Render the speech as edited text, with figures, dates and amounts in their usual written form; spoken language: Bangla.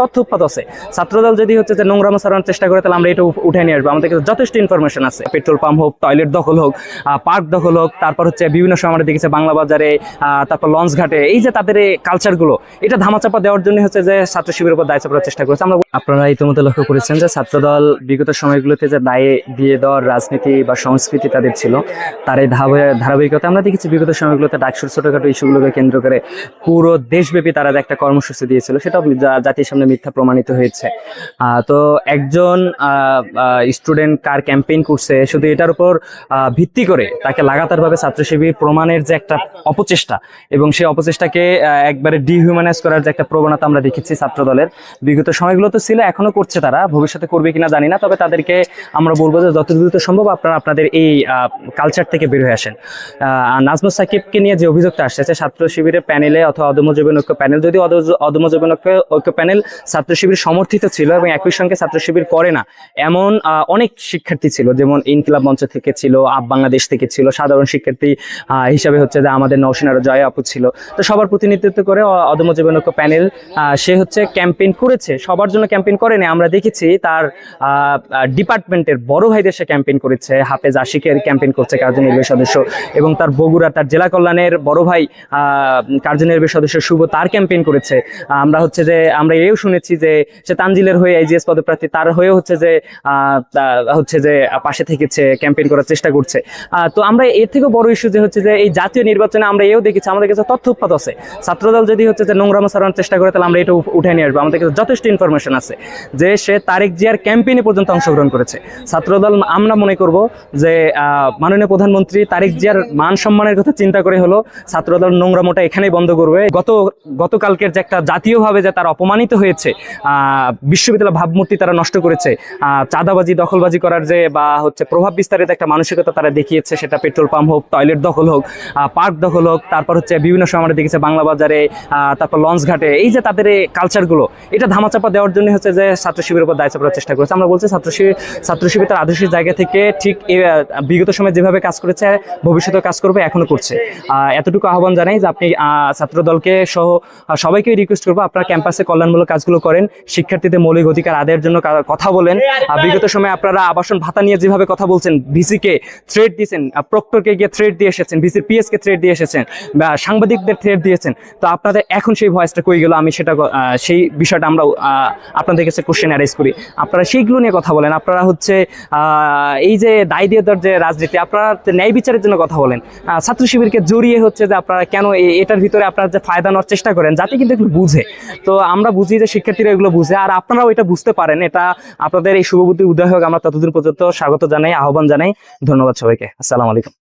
তথ্য উৎপাদ আছে। ছাত্রদল যদি হচ্ছে যে নোংরামো ছড়ানোর চেষ্টা করে তাহলে আমরা এটা উঠে নিয়ে আসবো। আমাদের কাছে যথেষ্ট ইনফরমেশন আছে। পেট্রোল পাম্প হোক, টয়লেট দখল হোক, পার্ক দখল হোক, তারপর হচ্ছে বিভিন্ন সময় আমরা দেখেছি বাংলা বাজারে, তারপর লঞ্চ ঘাটে, এই যে তাদের এই কালচারগুলো, এটা ধামাচাপা দেওয়ার জন্য হচ্ছে যে ছাত্র শিবিরের উপর দায় চাপানোর চেষ্টা করেছে। আপনারা ইতিমধ্যে লক্ষ্য করেছেন যে ছাত্রদল বিগত সময়গুলোতে যে দায়ে দিয়ে দেওয়ার রাজনীতি বা সংস্কৃতি তাদের ছিল, তার এই ধারাবাহিকতা আমরা দেখেছি। বিগত সময়গুলোতে ডাকসুর ছোটখাটো ইস্যুগুলোকে কেন্দ্র করে পুরো দেশব্যাপী তারা একটা কর্মসূচি দিয়েছিল, সেটাও জাতির সামনে মিথ্যা প্রমাণিত হয়েছে। তো একজন স্টুডেন্ট কার ক্যাম্পেইন করছে শুধু এটার উপর ভিত্তি করে তাকে লাগাতারভাবে ছাত্র শিবির প্রমাণের যে একটা অপচেষ্টা, এবং সেই অপচেষ্টাকে একবারে ডিহিউম্যানাইজ করার যে একটা প্রবণতা আমরা দেখেছি ছাত্রদলের বিগত সময়গুলো তো ছিল, এখনো করছে, তারা ভবিষ্যতে করবে কিনা জানি না। তবে তাদেরকে আমরা বলবো যে যত দ্রুত সম্ভব আপনারা আপনাদের এই কালচার থেকে বের হয়ে আসেন। নাজমুস সাকিবকে নিয়ে যে অভিযোগটা আসছে ছাত্র শিবিরের প্যানেলে অথবা অদম্য জৈবন ঐক্য প্যানেল, যদি অদম্য জৈবন ঐক্য প্যানেল ছাত্র শিবির সমর্থিত ছিল এবং একই সঙ্গে ছাত্র শিবির করে না এমন অনেক শিক্ষার্থী ছিল, যেমন ইনকিলাব মঞ্চ থেকে ছিল, আপ বাংলাদেশ থেকে ছিল, সাধারণ শিক্ষার্থী হিসাবে হচ্ছে যে আমাদের নওশিনার জয় আপু ছিল। তো সবার প্রতিনিধিত্ব করে অদম্য জৈবন ঐক্য প্যানেল সে হচ্ছে ক্যাম্পেইন করেছে, সবার জন্য ক্যাম্পেইন করেনি। আমরা দেখেছি তার ডিপার্টমেন্টের বড় ভাইদের সে ক্যাম্পেইন করেছে, হাফেজ আশিকের ক্যাম্পেইন করছে কার্যনির্বাহী সদস্য, এবং তার বগুড়া তার জেলা কল্যাণের বড় ভাই কার্যনির্বাহী সদস্য শুভ তার ক্যাম্পেইন করেছে। আমরা হচ্ছে যে আমরা এও শুনেছি যে সে তানজিলের হয়ে আইজিএস পদপ্রার্থী, তার হয়ে হচ্ছে যে পাশে থেকেছে, ক্যাম্পেইন করার চেষ্টা করছে। তো আমরা এর থেকেও বড় ইস্যু যে হচ্ছে যে এই জাতীয় নির্বাচনে আমরা এও দেখেছি আমাদের কাছে তথ্য উৎপাদ আছে। ছাত্রদল যদি হচ্ছে যে নোংরামো ছড়ানোর চেষ্টা করে তাহলে আমরা এটা উঠে নিয়ে আসবো। আমাদের কাছে যথেষ্ট ইনফরমেশন আছে যে সে তারেক জিয়ার ক্যাম্পেইনে পর্যন্ত অংশগ্রহণ করেছে। ছাত্রদল আমরা মনে করব যে মাননীয় প্রধানমন্ত্রী তারেক জিয়ার মান সম্মানের কথা চিন্তা করে হলো ছাত্রদল নোংরামোটা এখানেই বন্ধ করবে। গতকালকের যে একটা জাতীয়ভাবে যে তারা অপমানিত হয়েছে, বিশ্ববিদ্যালয় ভাবমূর্তি তারা নষ্ট করেছে, চাঁদাবাজি দখলবাজি করার যে বা হচ্ছে প্রভাব বিস্তারিত একটা মানসিকতা তারা দেখিয়েছে, সেটা পেট্রোল পাম্প হোক, টয়লেট দখল হোক, পার্ক দখল হোক, তারপর হচ্ছে বিভিন্ন সময় আমরা দেখেছি বাংলা বাজারে, তারপর লঞ্চ ঘাটে, এই যে তাদের এই কালচারগুলো, এটা ধামাচাপা দেওয়ার জন্য হচ্ছে যে ছাত্র শিবিরের উপর দায় চাপানোর চেষ্টা করেছে। আমরা বলছি ছাত্র শিবির তার আদর্শের জায়গা থেকে ঠিক বিগত সময় যেভাবে কাজ করেছে ভবিষ্যতে কাজ করবে, এখনো করছে। এতটুকু আহ্বান জানাই যে আপনি ছাত্রদলকে সহ সবাইকে রিকোয়েস্ট করবো আপনারা ক্যাম্পাসে কল্যাণমূলক কাজগুলো করেন, শিক্ষার্থীদের মৌলিক অধিকার আদায়ের জন্য কথা বলেন। বিগত সময় আপনারা আবাসন ভাতা নিয়ে যেভাবে কথা বলছেন, ভিসিকে থ্রেট দিয়েছেন, প্রক্টরকে গিয়ে থ্রেট দিয়ে এসেছেন, ভিসির পিএসকে থ্রেট দিয়ে এসেছেন, বা সাংবাদিকদের থ্রেট দিয়েছেন, তো আপনাদের এখন সেই ভয়েসটা কই গেল? আমি সেই বিষয়টা আমরা আপনাদের কাছে কোশ্চেন অ্যারাইজ করি, আপনারা সেইগুলো নিয়ে কথা বলেন। আপনারা হচ্ছে এই যে দায় দিয়ে দেওয়ার যে রাজনীতি, আপনারা ন্যায় বিচারের জন্য কথা বলেন। ছাত্র শিবিরকে জড়িয়ে হচ্ছে যে আপনারা কেন এটার ভিতরে আপনারা যে ফায়দা নেওয়ার চেষ্টা করেন, যাতে কিন্তু এগুলো বুঝে। তো আমরা বুঝি যে শিক্ষার্থীরা এগুলো বুঝে, আর আপনারাও এটা বুঝতে পারেন। এটা আপনাদের এই শুভবুদ্ধি উদয় হোক, আমরা ততদূর পর্যন্ত স্বাগত জানাই, আহ্বান জানাই। ধন্যবাদ সবাইকে। আসসালামু আলাইকুম।